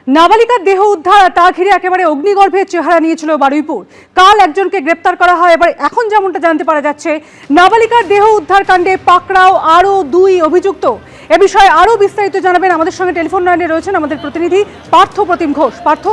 নাবালিকার দেহ উদ্ধার, তা ঘিরে একেবারে অগ্নিগর্ভের চেহারা নিয়েছিল বারুইপুর। কাল একজনকে গ্রেপ্তার করা হয়। এবার এখন যেমনটা জানতে পারা যাচ্ছে, নাবালিকার দেহ উদ্ধার কাণ্ডে পাকড়াও আরও 2 অভিযুক্ত। এ বিষয়ে আরও বিস্তারিত জানাবেন, আমাদের সঙ্গে টেলিফোন লাইনে রয়েছেন আমাদের প্রতিনিধি পার্থ প্রতিম ঘোষ। পার্থ,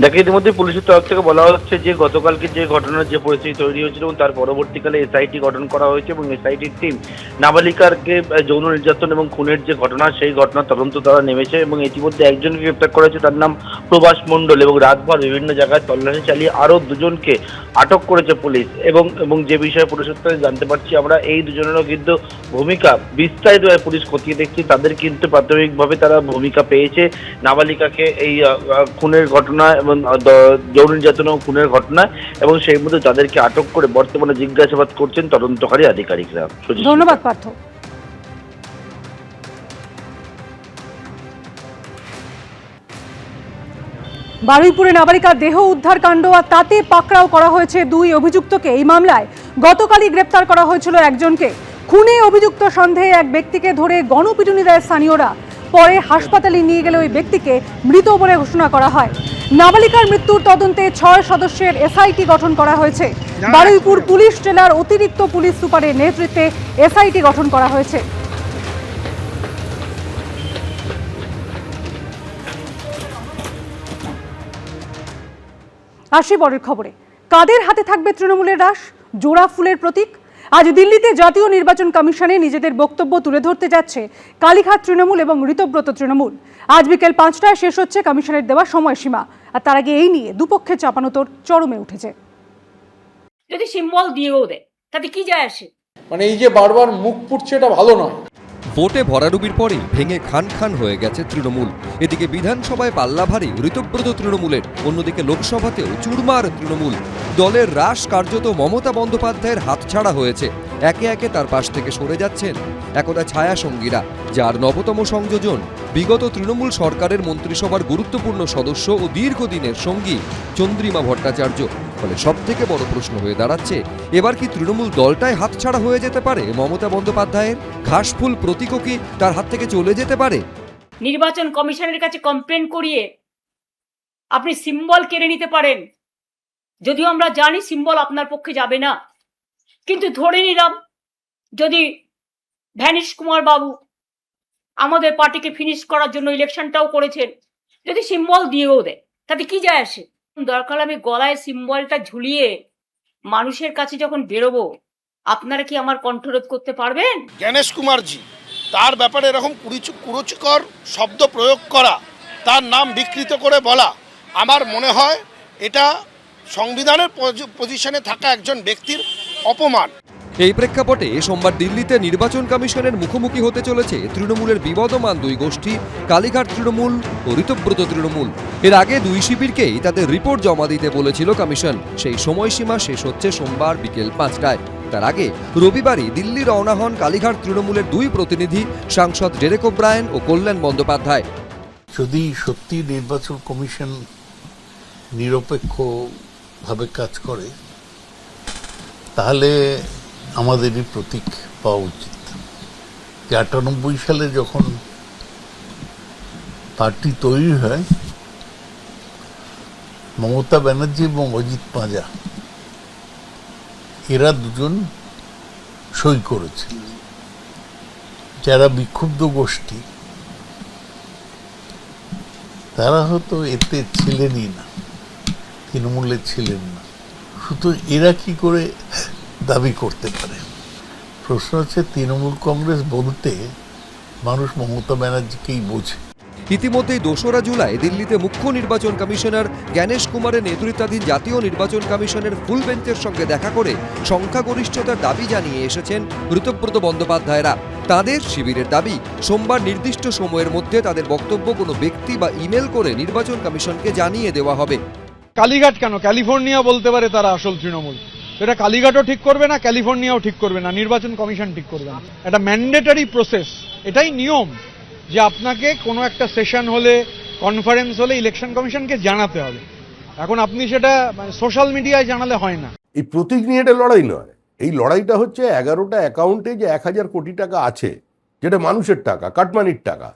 দেখে ইতিমধ্যে পুলিশের তরফ থেকে বলা হচ্ছে যে গতকালকে যে ঘটনার যে পরিস্থিতি তৈরি হয়েছিল এবং তার পরবর্তীকালে এসআইটি গঠন করা হয়েছে এবং এসআইটির টিম নাবালিকাকে যৌন নির্যাতন এবং খুনের যে ঘটনা সেই ঘটনার তদন্ত তারা নেমেছে এবং ইতিমধ্যে একজনকে গ্রেপ্তার করা হয়েছে, তার নাম প্রভাস মণ্ডল, এবং রাতভর বিভিন্ন জায়গায় তল্লাশি চালিয়ে আরও দুজনকে আটক করেছে পুলিশ। এবং যে বিষয়ে পুলিশের থেকে জানতে পারছি আমরা, এই দুজনেরও কিন্তু ভূমিকা বিস্তারিতভাবে পুলিশ খতিয়ে দেখছে। তাদের কিন্তু প্রাথমিকভাবে তারা ভূমিকা পেয়েছে নাবালিকাকে এই খুনের ঘটনা এবং যৌন নির্যাতন ও খুনের ঘটনা, এবং সেই মধ্যে তাদেরকে আটক করে বর্তমানে জিজ্ঞাসাবাদ করছেন তদন্তকারী আধিকারিকরা। ধন্যবাদ পার্থ। বারুইপুরে নাবালিকার দেহ উদ্ধার কাণ্ড আর তাতে পাকড়াও করা হয়েছে 2 অভিযুক্তকে। এই মামলায় গতকালই গ্রেপ্তার করা হয়েছিল একজনকে। খুনে অভিযুক্ত সন্দেহে এক ব্যক্তিকে ধরে গণপিটুনি দেয় স্থানীয়রা। পরে হাসপাতালে নিয়ে গেলে ওই ব্যক্তিকে মৃত বলে ঘোষণা করা হয়। নাবালিকার মৃত্যুর তদন্তে 6 সদস্যের এসআইটি গঠন করা হয়েছে। বারুইপুর পুলিশ জেলার অতিরিক্ত পুলিশ সুপারের নেতৃত্বে এসআইটি গঠন করা হয়েছে। আসি পরের খবরে। কাদের হাতে থাকবে তৃণমূলের রাশ? জোড়া ফুলের প্রতীক। আজ দিল্লিতে জাতীয় নির্বাচন কমিশনে নিজেদের বক্তব্য তুলে ধরতে যাচ্ছে কালীঘাট তৃণমূল এবং ঋতব্রত তৃণমূল। আজ বিকেল 5টায় শেষ হচ্ছে কমিশনের দেওয়া সময়সীমা, আর তার আগে এই নিয়ে দুপক্ষের চাপানোতর চরমে উঠেছে। যদি সিম্বল দিয়েও দেয় তাতে কি যায় আসে? মানে এই যে বারবার মুখ পুড়ছে, এটা ভালো নয়। ভোটে ভরাডুবির পরে ভেঙে খান খান হয়ে গেছে তৃণমূল। এদিকে বিধানসভায় পাল্লা ভারী ঋতব্রত তৃণমূলের, অন্যদিকে লোকসভাতেও চুরমার তৃণমূল। দলের রাশ কার্যত মমতা বন্দ্যোপাধ্যায়ের হাতছাড়া হয়েছে। একে একে তার পাশ থেকে সরে যাচ্ছেন একদা ছায়া সঙ্গীরা, যার নবতম সংযোজন বিগত তৃণমূল সরকারের মন্ত্রিসভার গুরুত্বপূর্ণ সদস্য ও দীর্ঘদিনের সঙ্গী চন্দ্রিমা ভট্টাচার্য। ফলে সব থেকে বড় প্রশ্ন হয়ে দাঁড়াচ্ছে, এবার কি তৃণমূল দলটাই হাতছাড়া হয়ে যেতে পারে মমতা বন্দ্যোপাধ্যায়ের? ঘাসফুল প্রতীকও কি তার হাত থেকে চলে যেতে পারে? নির্বাচন কমিশনের কাছে কমপ্লেন করিয়ে আপনি সিম্বল কেড়ে নিতে পারেন, যদিও আমরা জানি সিম্বল আপনার পক্ষে যাবে না। কিন্তু ধরে নিলাম যদি ভ্যানিশ কুমার বাবু আমাদের পার্টিকে ফিনিশ করার জন্য ইলেকশনটাও করেছেন, যদি সিম্বল দিয়েও দেয় তাতে কি যায় আসে? দরকার আমি গলায় সিম্বলটা ঝুলিয়ে মানুষের কাছে যখন বেরোবো, আপনারা কি আমার কণ্ঠরোধ করতে পারবেন? গণেশ কুমারজি, তার ব্যাপারে এরকম কুরুচিকর শব্দ প্রয়োগ করা, তার নাম বিকৃত করে বলা, আমার মনে হয় এটা সংবিধানের পজিশনে থাকা একজন ব্যক্তির অপমান। এই প্রেক্ষাপটে সোমবার দিল্লিতে নির্বাচন কমিশনের মুখোমুখি হতে চলেছে তৃণমূলের বিবদমান 2 গোষ্ঠী, কালীঘাট তৃণমূল ও ঋতব্রত তৃণমূল। এর আগে 2 শিবিরকেই তাদের রিপোর্ট জমা দিতে বলেছিল কমিশন। সেই সময়সীমা শেষ হচ্ছে সোমবার বিকেল 5টায়। তার আগে রবিবারই দিল্লি রওনা হন কালীঘাট তৃণমূলের 2 প্রতিনিধি, সাংসদ ডেরেক ওব্রায়েন ও কল্যাণ বন্দ্যোপাধ্যায়। যদি সত্যি নির্বাচন কমিশন নিরপেক্ষভাবে কাজ করে, তাহলে আমাদেরই প্রতীক পাওয়া উচিত। 98 সালে যখন পার্টি তৈরি হয়, মমতা ব্যানার্জি এবং অজিত পাঁজা এরা দুজন সই করেছে। যারা বিক্ষুব্ধ গোষ্ঠী তারা হয়তো এতে ছিলেনই না, তৃণমূলের ছিলেন না, শুধু এরা কি করে দাবি করতে পারে? প্রশ্ন হচ্ছে, তৃণমূল কংগ্রেস বলতে মানুষ মমতা ব্যানার্জিকেই বোঝে। ইতিমধ্যেই 2রা জুলাই দিল্লিতে মুখ্য নির্বাচন কমিশনার গণেশ কুমারের নেতৃত্বাধীন জাতীয় নির্বাচন কমিশনের ফুল বেঞ্চের সঙ্গে দেখা করে সংখ্যাগরিষ্ঠতার দাবি জানিয়ে এসেছেন ঋতব্রত বন্দ্যোপাধ্যায়রা। তাদের শিবিরের দাবি, সোমবার নির্দিষ্ট সময়ের মধ্যে তাদের বক্তব্য কোনো ব্যক্তি বা ইমেল করে নির্বাচন কমিশনকে জানিয়ে দেওয়া হবে। কালীঘাট কেন, ক্যালিফোর্নিয়া বলতে পারে তারা আসল তৃণমূল। এটা কালীঘাটও ঠিক করবে না, ক্যালিফোর্নিয়াও ঠিক করবে না, নির্বাচন কমিশন ঠিক করবে না। এটা ম্যান্ডেটরি প্রসেস, এটাই নিয়ম যে আপনাকে কোনো একটা সেশন হলে, কনফারেন্স হলে ইলেকশন কমিশনকে জানাতে হবে। এখন আপনি সেটা সোশ্যাল মিডিয়ায় জানালে হয় না। এই প্রতীক নিয়ে এটা লড়াই নয়, এই লড়াইটা হচ্ছে 11টা অ্যাকাউন্টে যে 1000 কোটি টাকা আছে, যেটা মানুষের টাকা, কাটমানির টাকা,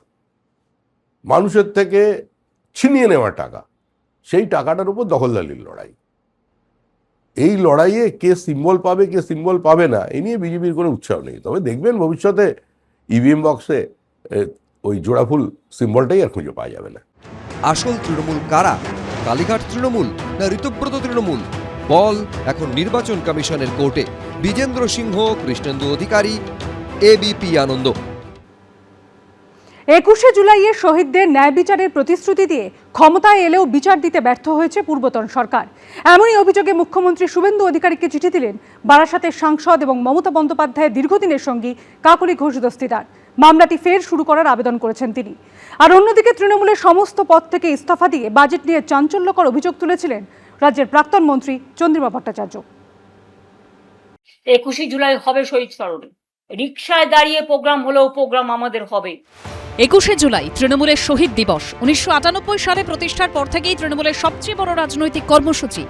মানুষের থেকে ছিনিয়ে নেওয়া টাকা, সেই টাকাটার উপর দখলদারির লড়াই। এই লড়াইয়ে কে সিম্বল পাবে কে সিম্বল পাবে না এই নিয়ে বিজেপির কোনো উৎসাহ নেই। তবে দেখবেন ভবিষ্যতে ইভিএম বক্সে ওই জোড়াফুল সিম্বলটাই আর খুঁজে পাওয়া যাবে না। আসল তৃণমূল কারা? কালীঘাট তৃণমূল না ঋতব্রত তৃণমূল? বল এখন নির্বাচন কমিশনের কোর্টে। বিজেন্দ্র সিংহ, কৃষ্ণেন্দু অধিকারী, এবিপি আনন্দ। 21শে জুলাইয়ের শহীদদের ন্যায় বিচারের প্রতিশ্রুতি দিয়ে ক্ষমতায় এলেও বিচার দিতে ব্যর্থ হয়েছে পূর্বতন সরকার। এমনই অভিযোগে মুখ্যমন্ত্রী শুভেন্দু অধিকারীকে চিঠি দিলেন বারাসাতের সাংসদ এবং মমতা বন্দ্যোপাধ্যায়ের দীর্ঘদিনের সঙ্গী কাকলি ঘোষ দস্তিদার। মামলাটি ফের শুরু করার আবেদন করেছেন তিনি। আর অন্যদিকে তৃণমূলের সমস্ত পদ থেকে ইস্তফা দিয়ে বাজেট নিয়ে চাঞ্চল্যকর অভিযোগ তুলেছিলেন রাজ্যের প্রাক্তন মন্ত্রী চন্দ্রিমা ভট্টাচার্য। 21শে জুলাই হবে শহীদ স্মরণে, রিকশায় দাঁড়িয়ে প্রোগ্রাম হলেও প্রোগ্রাম আমাদের হবে। 21শে জুলাই তৃণমূলের শহীদ দিবস। 1998 সালে প্রতিষ্ঠার পর থেকেই তৃণমূলের সবচেয়ে বড় রাজনৈতিক কর্মসূচি।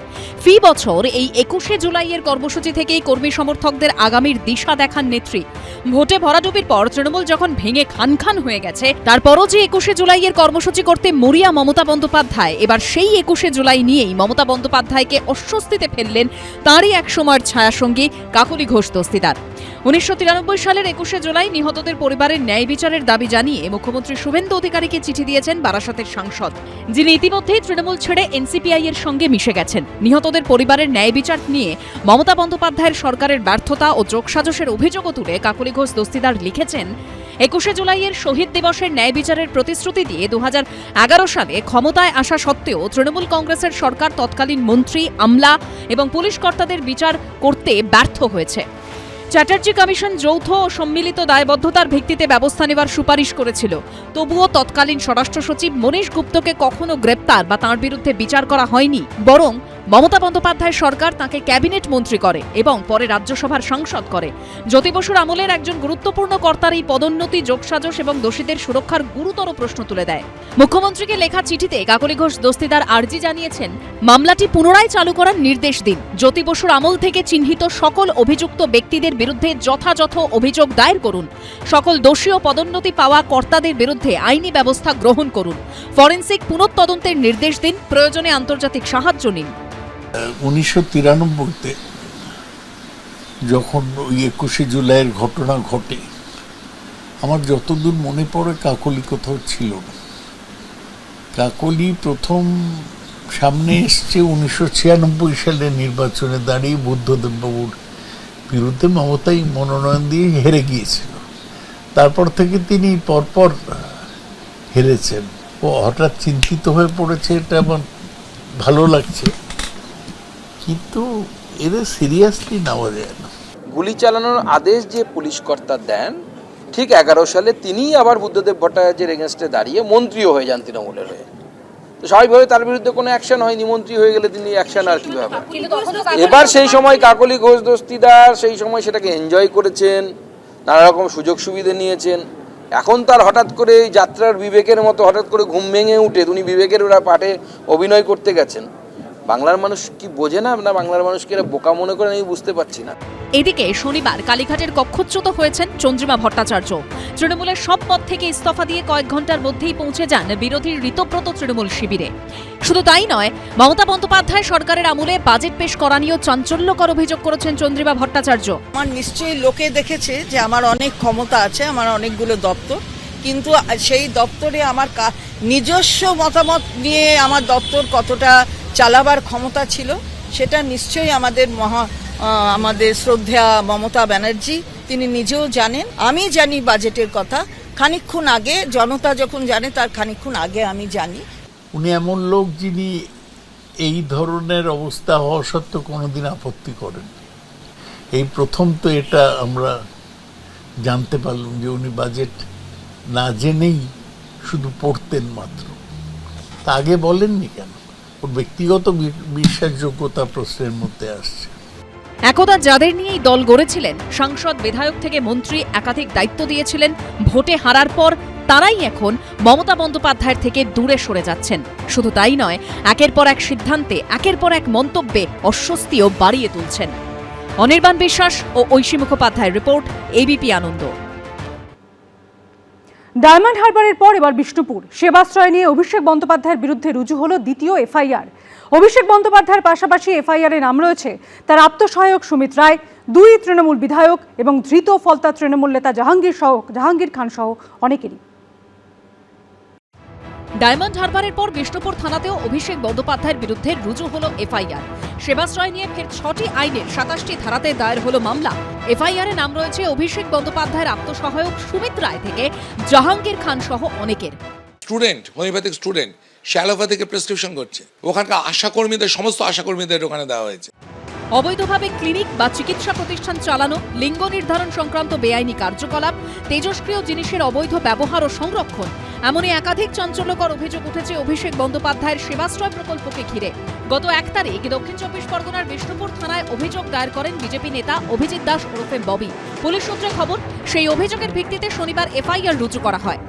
ফি বছর এই 21শে জুলাইয়ের কর্মসূচি থেকেই কর্মী সমর্থকদের আগামীর দিশা দেখান নেত্রী। ভোটে ভরাডুবির পর তৃণমূল যখন ভেঙে খান খান হয়ে গেছে, তারপরও যে 21শে জুলাইয়ের কর্মসূচি করতে মরিয়া মমতা বন্দ্যোপাধ্যায়, এবার সেই 21শে জুলাই নিয়েই মমতা বন্দ্যোপাধ্যায়কে অস্বস্তিতে ফেললেন তাঁরই এক সময়ের ছায়াসঙ্গী কাকলি ঘোষ দস্তিদার। 1993 সালের 21শে জুলাই নিহতদের পরিবারের ন্যায় বিচারের দাবি জানিয়ে মুখ্যমন্ত্রী শুভেন্দু অধিকারীকে চিঠি দিয়েছেন বারাসাতের সাংসদ, যিনি ইতিমধ্যেই তৃণমূল ছেড়ে এনসিপিআই এর সঙ্গে মিশে গেছেন। নিহতদের পরিবারের ন্যায় বিচার নিয়ে মমতা বন্দ্যোপাধ্যায়ের সরকারের ব্যর্থতা ও যোগসাজশের অভিযোগও তুলে কাকলি ঘোষ দস্তিদার লিখেছেন, 21শে জুলাইয়ের শহীদ দিবসের ন্যায় বিচারের প্রতিশ্রুতি দিয়ে 2011 সালে ক্ষমতায় আসা সত্ত্বেও তৃণমূল কংগ্রেসের সরকার তৎকালীন মন্ত্রী, আমলা এবং পুলিশ কর্তাদের বিচার করতে ব্যর্থ হয়েছে। চ্যাটার্জি কমিশন যৌথ ও সম্মিলিত দায়বদ্ধতার ভিত্তিতে ব্যবস্থা নেওয়ার সুপারিশ করেছিল। তবুও তৎকালীন স্বরাষ্ট্র সচিব মনীশ গুপ্তকে কখনো গ্রেপ্তার বা তাঁর বিরুদ্ধে বিচার করা হয়নি, বরং মমতা বন্দ্যোপাধ্যায় সরকার তাঁকে ক্যাবিনেট মন্ত্রী করে এবং পরে রাজ্যসভার সাংসদ করে। জ্যোতি বসুর আমলের একজন গুরুত্বপূর্ণ কর্তার এই পদোন্নতি, যোগসাজশ এবং দোষীদের সুরক্ষার গুরুতর প্রশ্ন তুলে দেয়। মুখ্যমন্ত্রীকে লেখা চিঠিতে কাকলি ঘোষ দস্তিদার আর্জি জানিয়েছেন, মামলাটি পুনরায় চালু করার নির্দেশ দিন। জ্যোতি বসুর আমল থেকে চিহ্নিত সকল অভিযুক্ত ব্যক্তিদের বিরুদ্ধে যথাযথ অভিযোগ দায়ের করুন। সকল দোষী ও পদোন্নতি পাওয়া কর্তাদের বিরুদ্ধে আইনি ব্যবস্থা গ্রহণ করুন। ফরেনসিক পুনঃতদন্তের নির্দেশ দিন। প্রয়োজনে আন্তর্জাতিক সাহায্য নিন। 1993-তে যখন ওই 21শে জুলাইয়ের ঘটনা ঘটে, আমার যতদূর মনে পড়ে কাকলি কোথাও ছিল না। কাকলি প্রথম সামনে এসছে 1996 সালে নির্বাচনে দাঁড়িয়ে বুদ্ধদেব বাবুর বিরুদ্ধে। মমতাই মনোনয়ন দিয়ে হেরে গিয়েছিল। তারপর থেকে তিনি পরপর হেরেছেন। ও হঠাৎ চিন্তিত হয়ে পড়েছে, এটা আমার ভালো লাগছে, কিন্তু এদের সিরিয়াসলি নেওয়া যায় না। গুলি চালানোর আদেশ যে পুলিশ কর্তা দেন, ঠিক 11 সালে তিনিই আবার বুদ্ধদেব ভট্টাচার্যের এগেনস্টে দাঁড়িয়ে মন্ত্রীও হয়ে যান তৃণমূলের হয়ে। তো স্বাভাবিকভাবে তার বিরুদ্ধে কোনো অ্যাকশন হয়নি। মন্ত্রী হয়ে গেলে তিনি অ্যাকশন আর কীভাবে? এবার সেই সময় কাকলি ঘোষ দস্তিদার সেই সময় সেটাকে এনজয় করেছেন, নানা রকম সুযোগ সুবিধা নিয়েছেন। এখন তার হঠাৎ করে যাত্রার বিবেকের মতো হঠাৎ করে ঘুম ভেঙে উঠে উনি বিবেকের ওরা পাঠে অভিনয় করতে গেছেন। বাংলার মানুষ কি বোঝে না, না বাংলার মানুষকে এরা বোকা মনে করেন, আমি বুঝতে পারছি না। এদিকে শনিবার কালীঘাটের কক্ষচ্যুত হয়েছেন চন্দ্রিমা ভট্টাচার্য। তৃণমূলের সব পদ থেকে ইস্তফা দিয়ে কয়েক ঘন্টার মধ্যেই পৌঁছে যান বিরোধী ঋতব্রত তৃণমূল শিবিরে। শুধু তাই নয়, মমতা বন্দ্যোপাধ্যায় সরকারের আমলে বাজেট পেশ করা নিয়েও চাঞ্চল্যকর অভিযোগ করেছেন চন্দ্রিমা ভট্টাচার্য। আমার নিশ্চয়ই লোকে দেখেছে যে আমার অনেক ক্ষমতা আছে, আমার অনেকগুলো দপ্তর, কিন্তু সেই দপ্তরে আমার নিজস্ব মতামত নিয়ে আমার দপ্তর কতটা চালাবার ক্ষমতা ছিল সেটা নিশ্চয়ই আমাদের শ্রদ্ধা মমতা ব্যানার্জি তিনি নিজেও জানেন। আমি জানি বাজেটের কথা খানিকক্ষণ আগে, জনতা যখন জানে তার খানিকক্ষণ আগে আমি জানি। উনি এমন লোক যিনি এই ধরনের অবস্থা হওয়া সত্ত্বেও কোনোদিন আপত্তি করেন। এই প্রথম তো এটা আমরা জানতে পারলাম যে উনি বাজেট না জেনেই শুধু পড়তেন মাত্র। তা আগে বলেননি কেন? ওর ব্যক্তিগত বিশ্বাসযোগ্যতা প্রশ্নের মধ্যে আসছে। একদা যাদের নিয়েই দল গড়েছিলেন, সাংসদ, বিধায়ক থেকে মন্ত্রী, একাধিক দায়িত্ব দিয়েছিলেন, ভোটে হারার পর তারাই এখন মমতা বন্দ্যোপাধ্যায়ের থেকে দূরে সরে যাচ্ছেন। শুধু তাই নয়, একের পর এক সিদ্ধান্তে, একের পর এক মন্তব্যে অস্বস্তিও বাড়িয়ে তুলছেন। অনির্বাণ বিশ্বাস ও ঐশী মুখোপাধ্যায়ের রিপোর্ট, এবিপি আনন্দ। ডায়মন্ড হারবারের পর এবার বিষ্ণুপুর সেবাশ্রয় নিয়ে অভিষেক বন্দ্যোপাধ্যায়ের বিরুদ্ধে রুজু হলো দ্বিতীয় এফআইআর। অভিষেক বন্দ্যোপাধ্যায়ের পাশাপাশি এফআইআর এ নাম রয়েছে তার আত্মসহায়ক সুমিত রায়, 2 তৃণমূল বিধায়ক এবং ধৃত ফলতা তৃণমূল নেতা জাহাঙ্গীর খান সহ অনেকেরই। ডায়মন্ড হারবারের পর বিষ্ণুপুর থানাতেও অভিষেক বন্দ্যোপাধ্যায়ের বিরুদ্ধে রুজু হলো এফআইআর। সেবাশ্রয় নিয়ে ফের 6টি আইনের 27টি ধারাতে দায়ের হলো মামলা। এফআইআরে নাম রয়েছে অভিষেক বন্দ্যোপাধ্যায়ের আত্মসহায়ক সুমিত রায় থেকে জাহাঙ্গীর খান সহ অনেকের। স্টুডেন্ট, হোমিওপ্যাথিক স্টুডেন্ট, সে অ্যালোপ্যাথিকে প্রেসক্রিপশন করছে, ওখানকার আশাকর্মীদের, সমস্ত আশাকর্মীদের ওখানে দেওয়া হয়েছে। অবৈধভাবে ক্লিনিক বা চিকিৎসা প্রতিষ্ঠান চালানো, লিঙ্গ নির্ধারণ সংক্রান্ত বেআইনি কার্যকলাপ, তেজস্ক্রিয় জিনিসের অবৈধ ব্যবহার ও সংরক্ষণ, এমনই একাধিক চাঞ্চল্যকর অভিযোগ উঠেছে অভিষেক বন্দ্যোপাধ্যায়ের সেবাশ্রয় প্রকল্পকে ঘিরে। গত 1 তারিখ দক্ষিণ 24 পরগনার বিষ্ণুপুর থানায় অভিযোগ দায়ের করেন বিজেপি নেতা অভিজিৎ দাস ওরফে ববি। পুলিশ সূত্রে খবর, সেই অভিযোগের ভিত্তিতে শনিবার এফআইআর রুজু করা হয়।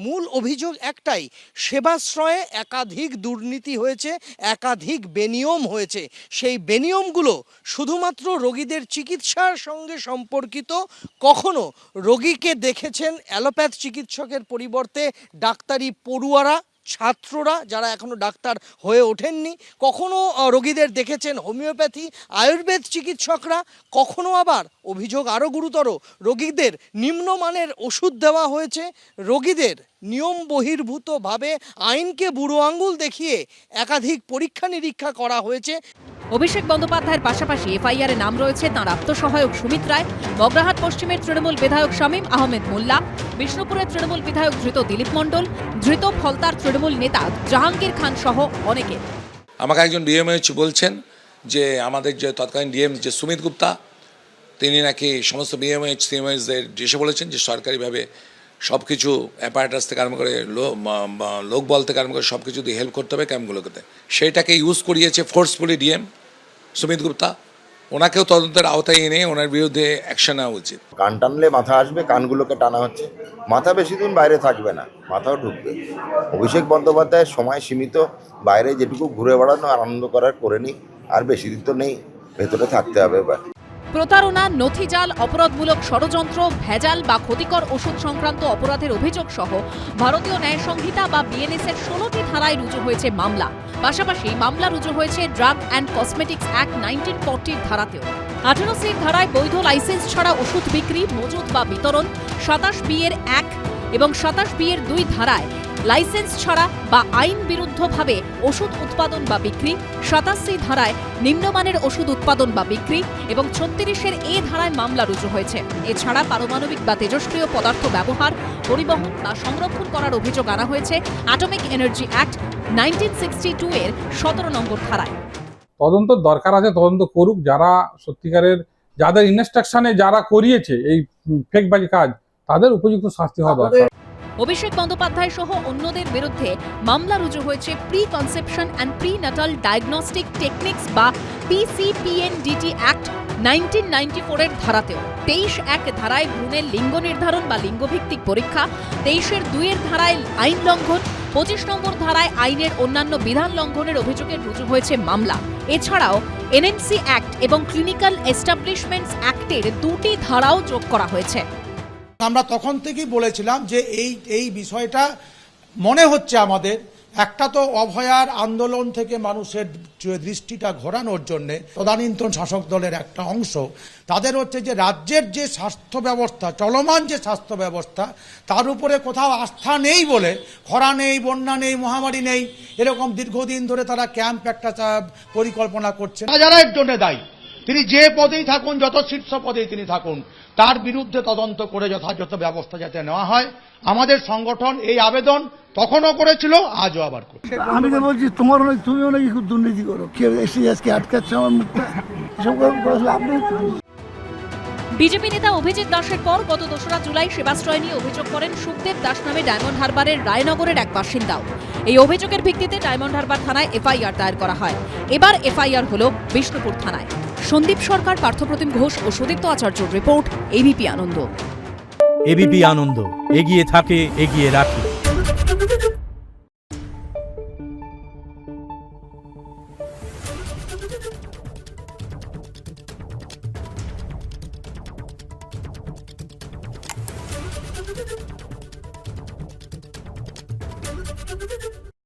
মূল অভিযোগ একটাই, সেবাশ্রয়ে একাধিক দুর্নীতি হয়েছে, একাধিক বেনিয়ম হয়েছে। সেই বেনিয়মগুলো শুধুমাত্র রোগীদের চিকিৎসার সঙ্গে সম্পর্কিত। কখনো রোগীকে দেখেছেন অ্যালোপ্যাথ চিকিৎসকের পরিবর্তে ডাক্তারি পড়ুয়ারা, ছাত্ররা যারা এখনো ডাক্তার হয়ে ওঠেননি। কখনো রোগীদের দেখেছেন হোমিওপ্যাথি, আয়ুর্বেদ চিকিৎসকরা। কখনো আবার অভিযোগ আরও গুরুতর, রোগীদের নিম্নমানের ওষুধ দেওয়া হয়েছে, রোগীদের নিয়ম বহির্ভূতভাবে আইনকে বুড়ো আঙুল দেখিয়ে একাধিক পরীক্ষা নিরীক্ষা করা হয়েছে। অভিষেক বন্দ্যোপাধ্যায়ের পাশাপাশি এফআইআরে নাম রয়েছে তাঁর আত্মসহায়ক সুমিত রায়, বগরাহাট পশ্চিমের তৃণমূল বিধায়ক শামীম আহমেদ মোল্লা, বিষ্ণুপুরের তৃণমূল বিধায়ক ধৃত দিলীপ মণ্ডল, ধৃত ফলতার তৃণমূল নেতা জাহাঙ্গীর খান সহ অনেকে। আমাকে একজন ডিএমএইচ বলছেন যে আমাদের যে তৎকালীন ডিএম যে সুমিত গুপ্তা, তিনি নাকি সমস্ত বিএমএইচ সিএমএইচদের এসে বলেছেন যে সরকারিভাবে সব কিছু অ্যাপারেটাস থেকে আরম্ভ করে লোকবল থেকে আরম্ভ করে সব কিছু দিয়ে হেল্প করতে হবে ক্যাম্পগুলোতে। সেইটাকে ইউজ করিয়েছে ফোর্সফুলি ডিএম সুমিত গুপ্তা। ওনাকেও তদন্তের আওতায় এনে ওনার বিরুদ্ধে অ্যাকশন নেওয়া উচিত। কান টানলে মাথা আসবে, কানগুলোকে টানা হচ্ছে, মাথা বেশি দিন বাইরে থাকবে না, মাথাও ঢুকবে। অভিষেক বন্দ্যোপাধ্যায়ের সময় সীমিত, বাইরে যেটুকু ঘুরে বেড়ানো আনন্দ করার করে নিই, আর বেশি দিন তো নেই, ভেতরে থাকতে হবে। এবার প্রতারণা, নথিজাল, অপরাধমূলক ষড়যন্ত্র, ভেজাল বা ক্ষতিকর ওষুধ সংক্রান্ত অপরাধের অভিযোগ সহ ভারতীয় ন্যায় সংহিতা বা বিএনএস-এর 16টি ধারায় রুজু হয়েছে মামলা। পাশাপাশি মামলা রুজু হয়েছে ড্রাগ অ্যান্ড কসমেটিক্স অ্যাক্ট 1940 ধারাতেও। 18 ধারায় বৈধ লাইসেন্স ছাড়া ওষুধ বিক্রি, মজুত বা বিতরণ, 27B-এর 1 এবং 27B-এর 2 ধারায় লাইসেন্স ছাড়া বা আইন বিরুদ্ধভাবে ওষুধ উৎপাদন বা বিক্রি, 87 ধারায় নিম্নমানের ওষুধ উৎপাদন বা বিক্রি এবং 36-এর এ ধারায় মামলা রুজু হয়েছে। এছাড়া পারমাণবিক বা তেজস্ক্রিয় পদার্থ ব্যবহার, পরিবহন বা সংরক্ষণ করার অভিযোগ আনা হয়েছে অ্যাটমিক এনার্জি অ্যাক্ট 1962-এর 17 নম্বর ধারায়। তদন্ত দরকার আছে, তদন্ত করুক। যারা সত্যিকারের, যাদের ইনস্ট্রাকশনে যারা করিয়েছে এই ফেকবাজি কাজ, তাদের উপযুক্ত শাস্তি হওয়া দরকার। অভিষেক বন্দ্যোপাধ্যায় সহ অন্যদের বিরুদ্ধে মামলা রুজু হয়েছে pre conception and pre Natal diagnostic techniques বা PCPNDT অ্যাক্ট 1994-এর ধারাতেও। 23(1) ধারায় ভ্রূণের লিঙ্গ নির্ধারণ বা লিঙ্গভিত্তিক পরীক্ষা, 23-এর 2-এর ধারায় আইন লঙ্ঘন, 25 নম্বর ধারায় আইনের অন্যান্য বিধান লঙ্ঘনের অভিযোগে রুজু হয়েছে মামলা। এছাড়াও NNC অ্যাক্ট এবং ক্লিনিক্যাল এস্টাবলিশমেন্টস অ্যাক্টের 2টি ধারাও যোগ করা হয়েছে। আমরা তখন থেকেই বলেছিলাম যে এই বিষয়টা মনে হচ্ছে আমাদের একটা তো অভয়ার আন্দোলন থেকে মানুষের দৃষ্টিটা ঘোরানোর জন্য তদানীন্তন শাসক দলের একটা অংশ, তাদের হচ্ছে যে রাজ্যের যে স্বাস্থ্য ব্যবস্থা, চলমান যে স্বাস্থ্য ব্যবস্থা, তার উপরে কোথাও আস্থা নেই বলে, খরা নেই, বন্যা নেই, মহামারী নেই, এরকম দীর্ঘদিন ধরে তারা ক্যাম্প একটা পরিকল্পনা করছে। যারা এর জন্য দায়ী, তিনি যে পদেই থাকুন, যত শীর্ষ পদেই তিনি থাকুন, তার বিরুদ্ধে তদন্ত করে যথাযথ ব্যবস্থা যাতে নেওয়া হয়। আমাদের সংগঠন এই আবেদন তখনও করেছিল, আজও আবার করছে। আমি তো বলছি তুমিও নাকি খুব দুর্নীতি করো, কেউ এসে আজকে আটকাচ্ছে আমার মুখটা, এসব লাভ নেই। বিজেপি নেতা অভিজিৎ দাসের পর গত 2রা জুলাই সেবাশ্রয় নিয়ে অভিযোগ করেন সুখদেব দাস নামে ডায়মন্ড হারবারের রায়নগরের এক বাসিন্দাও। এই অভিযোগের ভিত্তিতে ডায়মন্ড হারবার থানায় এফআইআর দায়ের করা হয়। এবার এফআইআর হল বিষ্ণুপুর থানায়। সন্দীপ সরকার, পার্থপ্রতিম ঘোষ ও সুদীপ্ত আচার্যর রিপোর্ট, এবিপি আনন্দ। এবিপি আনন্দ, এগিয়ে থাকে, এগিয়ে রাখে।